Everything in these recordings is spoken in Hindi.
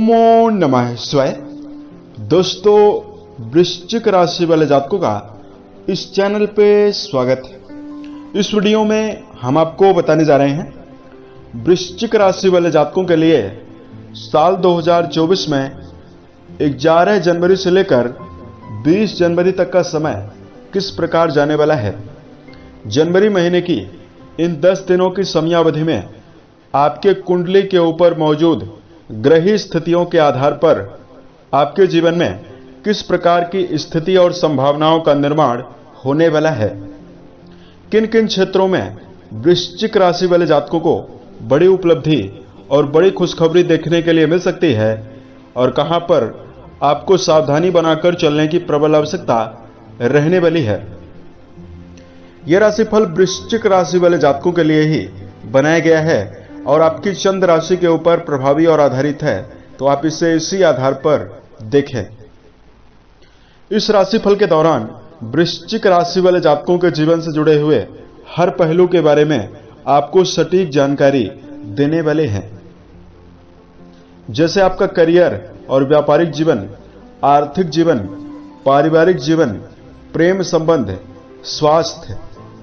ओमो नमः शिवाय। दोस्तों, वृश्चिक राशि वाले जातकों का इस चैनल पे स्वागत है। इस वीडियो में हम आपको बताने जा रहे हैं वृश्चिक राशि वाले जातकों के लिए साल 2024 में 11 जनवरी से लेकर 20 जनवरी तक का समय किस प्रकार जाने वाला है। जनवरी महीने की इन 10 दिनों की समयावधि में आपके कुंडली के ऊपर मौजूद ग्रही स्थितियों के आधार पर आपके जीवन में किस प्रकार की स्थिति और संभावनाओं का निर्माण होने वाला है। किन किन क्षेत्रों में वृश्चिक राशि वाले जातकों को बड़ी उपलब्धि और बड़ी खुशखबरी देखने के लिए मिल सकती है और कहां पर आपको सावधानी बनाकर चलने की प्रबल आवश्यकता रहने वाली है। यह राशिफल वृश्चिक राशि वाले जातकों के लिए ही बनाया गया है और आपकी चंद्र राशि के ऊपर प्रभावी और आधारित है, तो आप इसे इसी आधार पर देखें। इस राशिफल के दौरान वृश्चिक राशि वाले जातकों के जीवन से जुड़े हुए हर पहलू के बारे में आपको सटीक जानकारी देने वाले हैं, जैसे आपका करियर और व्यापारिक जीवन, आर्थिक जीवन, पारिवारिक जीवन, प्रेम संबंध, स्वास्थ्य,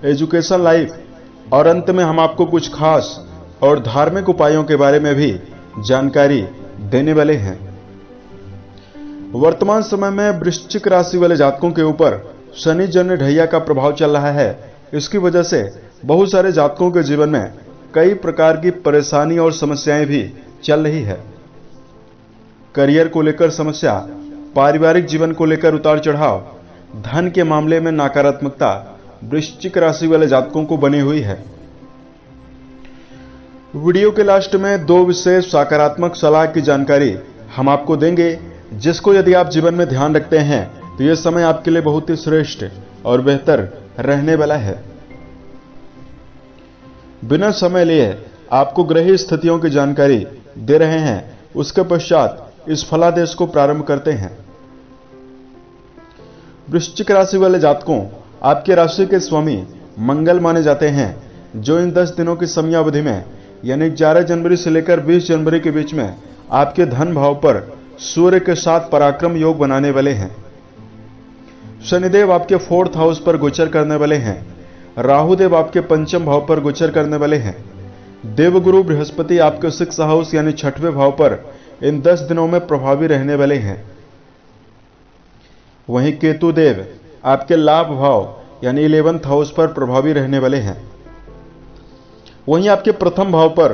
एजुकेशन लाइफ और अंत में हम आपको कुछ खास और धार्मिक उपायों के बारे में भी जानकारी देने वाले हैं। वर्तमान समय में वृश्चिक राशि वाले जातकों के ऊपर शनि जन्य ढैया का प्रभाव चल रहा है। इसकी वजह से बहुत सारे जातकों के जीवन में कई प्रकार की परेशानी और समस्याएं भी चल रही है। करियर को लेकर समस्या, पारिवारिक जीवन को लेकर उतार चढ़ाव, धन के मामले में नकारात्मकता वृश्चिक राशि वाले जातकों को बनी हुई है। वीडियो के लास्ट में 2 विशेष सकारात्मक सलाह की जानकारी हम आपको देंगे, जिसको यदि आप जीवन में ध्यान रखते हैं तो यह समय आपके लिए बहुत ही श्रेष्ठ और बेहतर रहने वाला है। बिना समय लिए आपको ग्रही स्थितियों की जानकारी दे रहे हैं, उसके पश्चात इस फलादेश को प्रारंभ करते हैं। वृश्चिक राशि वाले जातकों, आपके राशि के स्वामी मंगल माने जाते हैं, जो इन 10 दिनों की समयावधि में यानी 11 जनवरी से लेकर 20 जनवरी के बीच में आपके धन भाव पर सूर्य के साथ पराक्रम योग बनाने वाले हैं। शनिदेव आपके 4th हाउस पर गोचर करने वाले हैं। राहुदेव आपके 5th भाव पर गोचर करने वाले हैं। देवगुरु बृहस्पति आपके 6th हाउस यानी 6वें भाव पर इन 10 दिनों में प्रभावी रहने वाले हैं। वहीं केतु देव आपके लाभ भाव यानी 11th हाउस पर प्रभावी रहने वाले हैं। वहीं आपके प्रथम भाव पर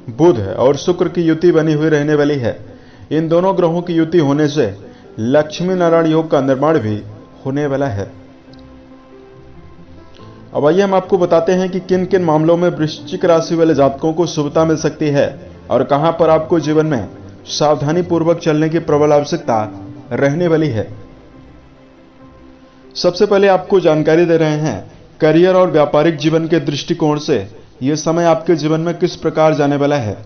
बुध और शुक्र की युति बनी हुई रहने वाली है। इन दोनों ग्रहों की युति होने से लक्ष्मी नारायण योग का निर्माण भी होने वाला है। अब आइए हम आपको बताते हैं कि किन किन मामलों में वृश्चिक राशि वाले जातकों को शुभता मिल सकती है और कहां पर आपको जीवन में सावधानी पूर्वक चलने की प्रबल आवश्यकता रहने वाली है। सबसे पहले आपको जानकारी दे रहे हैं करियर और व्यापारिक जीवन के दृष्टिकोण से यह समय आपके जीवन में किस प्रकार जाने वाला है।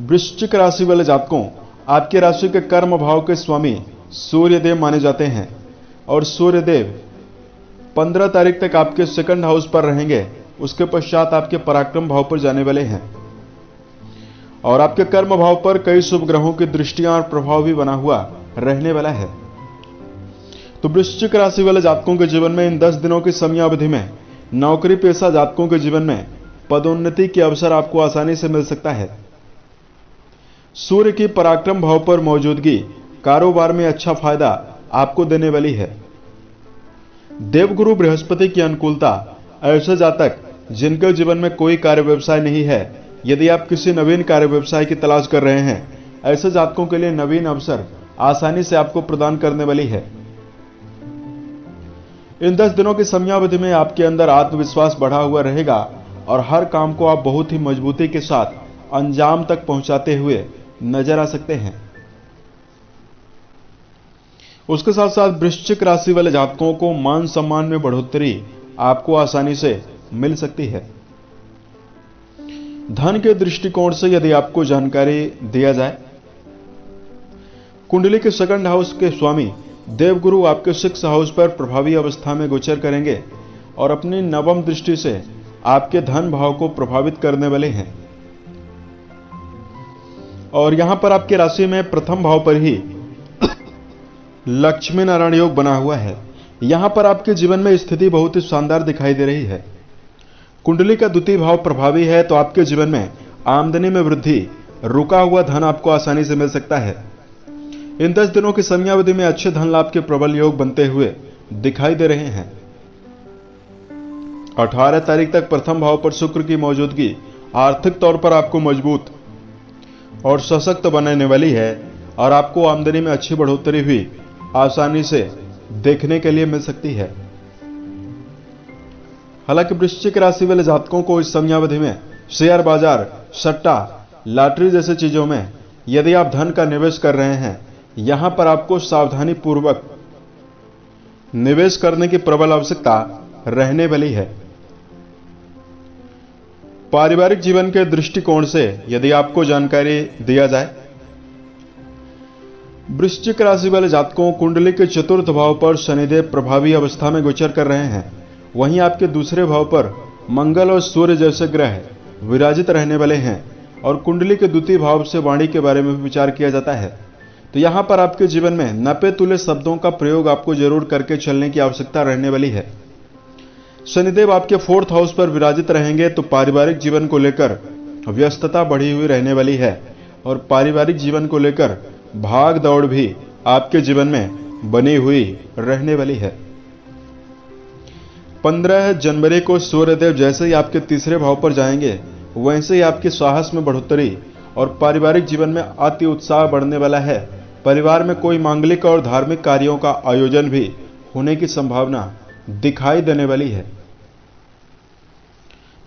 वृश्चिक राशि वाले जातकों, आपके राशि के कर्म भाव के स्वामी सूर्यदेव माने जाते हैं और सूर्यदेव 15 तारीख तक आपके 2nd हाउस पर रहेंगे। उसके पश्चात आपके पराक्रम भाव पर जाने वाले हैं और आपके कर्म भाव पर कई शुभ ग्रहों की दृष्टियां और प्रभाव भी बना हुआ रहने वाला है। तो वृश्चिक राशि वाले जातकों के जीवन में इन 10 दिनों की समयावधि में नौकरी पेशा जातकों के जीवन में पदोन्नति के अवसर आपको आसानी से मिल सकता है। सूर्य की पराक्रम भाव पर मौजूदगी कारोबार में अच्छा फायदा आपको देने वाली है। देवगुरु बृहस्पति की अनुकूलता, ऐसे जातक जिनके जीवन में कोई कार्य व्यवसाय नहीं है, यदि आप किसी नवीन कार्य व्यवसाय की तलाश कर रहे हैं, ऐसे जातकों के लिए नवीन अवसर आसानी से आपको प्रदान करने वाली है। इन 10 दिनों की समयावधि में आपके अंदर आत्मविश्वास बढ़ा हुआ रहेगा और हर काम को आप बहुत ही मजबूती के साथ अंजाम तक पहुंचाते हुए नजर आ सकते हैं। उसके साथ साथ वृश्चिक राशि वाले जातकों को मान सम्मान में बढ़ोतरी आपको आसानी से मिल सकती है। धन के दृष्टिकोण से यदि आपको जानकारी दिया जाए, कुंडली के 2nd हाउस के स्वामी देवगुरु आपके 6th हाउस पर प्रभावी अवस्था में गोचर करेंगे और अपनी 9वीं दृष्टि से आपके धन भाव को प्रभावित करने वाले हैं। और यहां पर आपके राशि में प्रथम भाव पर ही लक्ष्मी नारायण योग बना हुआ है। यहां पर आपके जीवन में स्थिति बहुत ही शानदार दिखाई दे रही है। कुंडली का द्वितीय भाव प्रभावी है, तो आपके जीवन में आमदनी में वृद्धि, रुका हुआ धन आपको आसानी से मिल सकता है। इन 10 दिनों की समयावधि में अच्छे धन लाभ के प्रबल योग बनते हुए दिखाई दे रहे हैं। 18 तारीख तक प्रथम भाव पर शुक्र की मौजूदगी आर्थिक तौर पर आपको मजबूत और सशक्त बनाने वाली है और आपको आमदनी में अच्छी बढ़ोतरी हुई आसानी से देखने के लिए मिल सकती है। हालांकि वृश्चिक राशि वाले जातकों को इस समयावधि में शेयर बाजार, सट्टा, लॉटरी जैसे चीजों में यदि आप धन का निवेश कर रहे हैं, यहां पर आपको सावधानी पूर्वक निवेश करने की प्रबल आवश्यकता रहने वाली है। पारिवारिक जीवन के दृष्टिकोण से यदि आपको जानकारी दिया जाए, वृश्चिक राशि वाले जातकों कुंडली के चतुर्थ भाव पर शनिदेव प्रभावी अवस्था में गोचर कर रहे हैं। वहीं आपके दूसरे भाव पर मंगल और सूर्य जैसे ग्रह विराजित रहने वाले हैं और कुंडली के द्वितीय भाव से वाणी के बारे में भी विचार किया जाता है। तो यहां पर आपके जीवन में नपे तुले शब्दों का प्रयोग आपको जरूर करके चलने की आवश्यकता रहने वाली है। शनिदेव आपके 4th हाउस पर विराजित रहेंगे तो पारिवारिक जीवन को लेकर व्यस्तता बढ़ी हुई रहने वाली है और पारिवारिक जीवन को लेकर भाग दौड़ भी आपके जीवन में बनी हुई रहने वाली है। 15 जनवरी को सूर्यदेव जैसे ही आपके तीसरे भाव पर जाएंगे, वैसे ही आपके साहस में बढ़ोतरी और पारिवारिक जीवन में अति उत्साह बढ़ने वाला है। परिवार में कोई मांगलिक और धार्मिक कार्यों का आयोजन भी होने की संभावना दिखाई देने वाली है।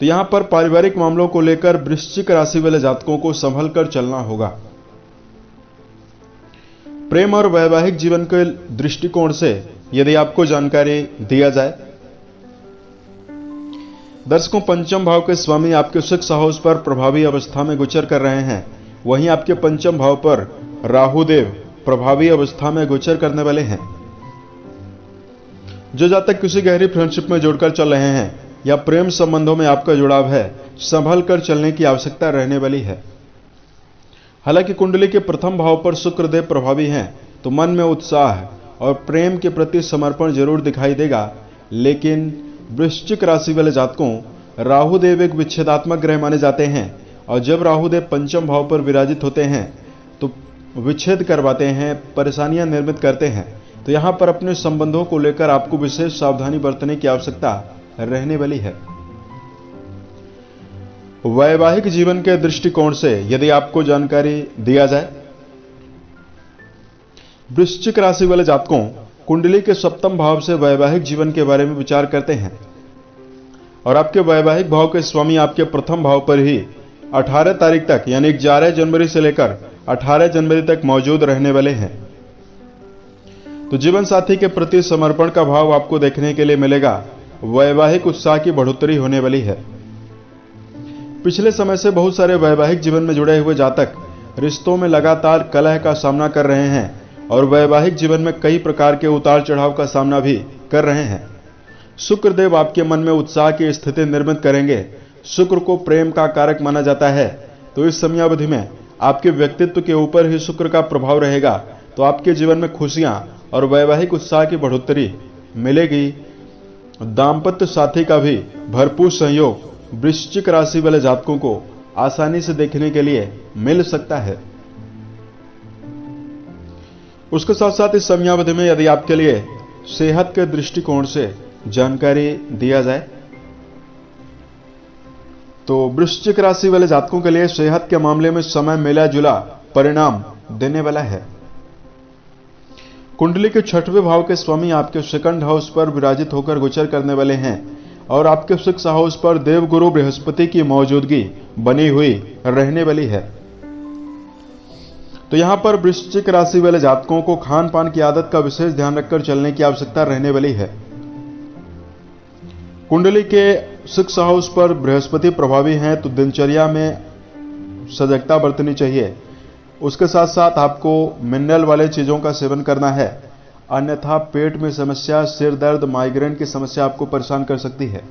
तो यहां पर पारिवारिक मामलों को लेकर वृश्चिक राशि वाले जातकों को संभल कर चलना होगा। प्रेम और वैवाहिक जीवन के दृष्टिकोण से यदि आपको जानकारी दिया जाए, दर्शकों पंचम भाव के स्वामी आपके 6th हाउस पर प्रभावी अवस्था में गोचर कर रहे हैं। वहीं आपके पंचम भाव पर राहु देव प्रभावी अवस्था में गोचर करने वाले हैं। जो जातक किसी गहरी फ्रेंडशिप में जुड़कर चल रहे हैं या प्रेम संबंधों में आपका जुड़ाव है, संभल कर चलने की आवश्यकता रहने वाली है। हालांकि कुंडली के प्रथम भाव पर शुक्रदेव प्रभावी हैं, तो मन में उत्साह और प्रेम के प्रति समर्पण जरूर दिखाई देगा। लेकिन वृश्चिक राशि वाले जातकों राहुदेव एक विच्छेदात्मक ग्रह माने जाते हैं और जब राहुदेव पंचम भाव पर विराजित होते हैं तो विच्छेद करवाते हैं, परेशानियां निर्मित करते हैं। तो यहां पर अपने संबंधों को लेकर आपको विशेष सावधानी बरतने की आवश्यकता रहने वाली है। वैवाहिक जीवन के दृष्टिकोण से यदि आपको जानकारी दिया जाए, वृश्चिक राशि वाले जातकों कुंडली के 7th भाव से वैवाहिक जीवन के बारे में विचार करते हैं और आपके वैवाहिक भाव के स्वामी आपके प्रथम भाव पर ही 18 तारीख तक यानी 11 जनवरी से लेकर 18 जनवरी तक मौजूद रहने वाले हैं। तो जीवन साथी के प्रति समर्पण का भाव आपको देखने के लिए मिलेगा। वैवाहिक उत्साह की बढ़ोतरी होने वाली है। पिछले समय से बहुत सारे वैवाहिक जीवन में जुड़े हुए जातक रिश्तों में लगातार कलह का सामना कर रहे हैं और वैवाहिक जीवन में कई प्रकार के उतार चढ़ाव का सामना भी कर रहे हैं। शुक्रदेव आपके मन में उत्साह की स्थिति निर्मित करेंगे। शुक्र को प्रेम का कारक माना जाता है, तो इस समयावधि में आपके व्यक्तित्व के ऊपर ही शुक्र का प्रभाव रहेगा। तो आपके जीवन में खुशियां और वैवाहिक उत्साह की बढ़ोतरी मिलेगी। दाम्पत्य साथी का भी भरपूर सहयोग वृश्चिक राशि वाले जातकों को आसानी से देखने के लिए मिल सकता है। उसके साथ साथ इस समयावधि में यदि आपके लिए सेहत के दृष्टिकोण से जानकारी दिया जाए, तो वृश्चिक राशि वाले जातकों के लिए सेहत के मामले में समय मिला जुला परिणाम देने वाला है। कुंडली के 6वें भाव के स्वामी आपके 2nd हाउस पर विराजित होकर गोचर करने वाले हैं और आपके 6th हाउस पर देवगुरु बृहस्पति की मौजूदगी बनी हुई रहने वाली है। तो यहां पर वृश्चिक राशि वाले जातकों को खान पान की आदत का विशेष ध्यान रखकर चलने की आवश्यकता रहने वाली है। कुंडली के 6th हाउस पर बृहस्पति प्रभावी हैं, तो दिनचर्या में सजगता बरतनी चाहिए। उसके साथ साथ आपको मिनरल वाले चीजों का सेवन करना है, अन्यथा पेट में समस्या, सिर दर्द, माइग्रेन की समस्या आपको परेशान कर सकती है।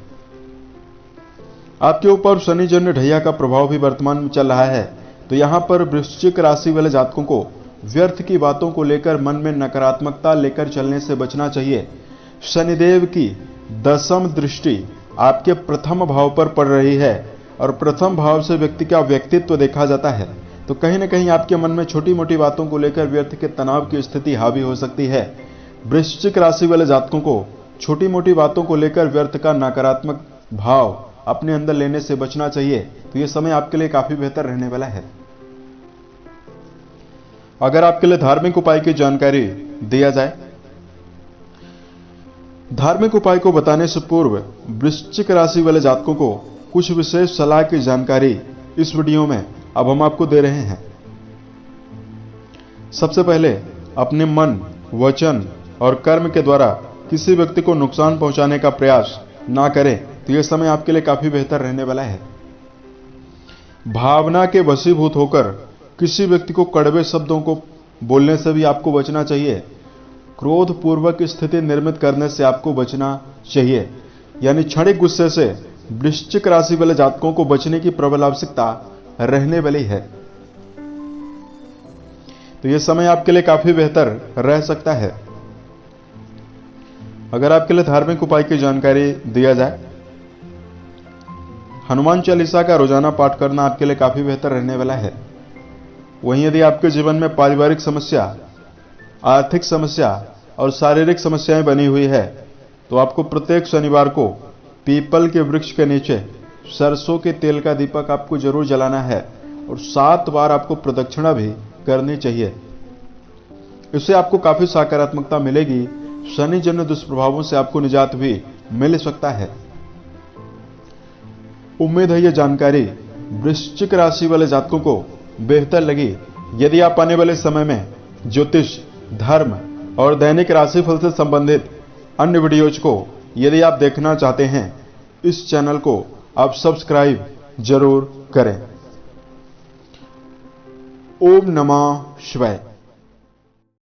आपके ऊपर शनिजन्य ढैया का प्रभाव भी वर्तमान में चल रहा है, तो यहां पर वृश्चिक राशि वाले जातकों को व्यर्थ की बातों को लेकर मन में नकारात्मकता लेकर चलने से बचना चाहिए। शनिदेव की दशम दृष्टि आपके प्रथम भाव पर पड़ रही है और प्रथम भाव से व्यक्ति का व्यक्तित्व देखा जाता है, तो कहीं ना कहीं आपके मन में छोटी मोटी बातों को लेकर व्यर्थ के तनाव की स्थिति हावी हो सकती है। वृश्चिक राशि वाले जातकों को छोटी मोटी बातों को लेकर व्यर्थ का नकारात्मक भाव अपने अंदर लेने से बचना चाहिए। तो यह समय आपके लिए काफी बेहतर रहने वाला है। अगर आपके लिए धार्मिक उपाय की जानकारी दिया जाए, धार्मिक उपाय को बताने से पूर्व वृश्चिक राशि वाले जातकों को कुछ विशेष सलाह की जानकारी इस वीडियो में अब हम आपको दे रहे हैं। सबसे पहले अपने मन, वचन और कर्म के द्वारा किसी व्यक्ति को नुकसान पहुंचाने का प्रयास ना करें, तो यह समय आपके लिए काफी बेहतर रहने वाला है। भावना के वशीभूत होकर किसी व्यक्ति को कड़वे शब्दों को बोलने से भी आपको बचना चाहिए। क्रोध पूर्वक स्थिति निर्मित करने से आपको बचना चाहिए, यानी क्षणिक गुस्से से वृश्चिक राशि वाले जातकों को बचने की प्रबल आवश्यकता रहने वाली है। तो यह समय आपके लिए काफी बेहतर रह सकता है। अगर आपके लिए धार्मिक उपाय की जानकारी दिया जाए, हनुमान चालीसा का रोजाना पाठ करना आपके लिए काफी बेहतर रहने वाला है। वहीं यदि आपके जीवन में पारिवारिक समस्या, आर्थिक समस्या और शारीरिक समस्याएं बनी हुई है, तो आपको प्रत्येक शनिवार को पीपल के वृक्ष के नीचे सरसों के तेल का दीपक आपको जरूर जलाना है और 7 बार आपको प्रदक्षिणा भी करनी चाहिए। इससे आपको काफी सकारात्मकता मिलेगी। शनि जन्य दुष्प्रभावों से आपको निजात भी मिल सकता है। उम्मीद है यह जानकारी वृश्चिक राशि वाले जातकों को बेहतर लगी। यदि आप आने वाले समय में ज्योतिष, धर्म और दैनिक राशिफल से संबंधित अन्य वीडियोज को यदि आप देखना चाहते हैं, इस चैनल को आप सब्सक्राइब जरूर करें। ओम नमः शिवाय।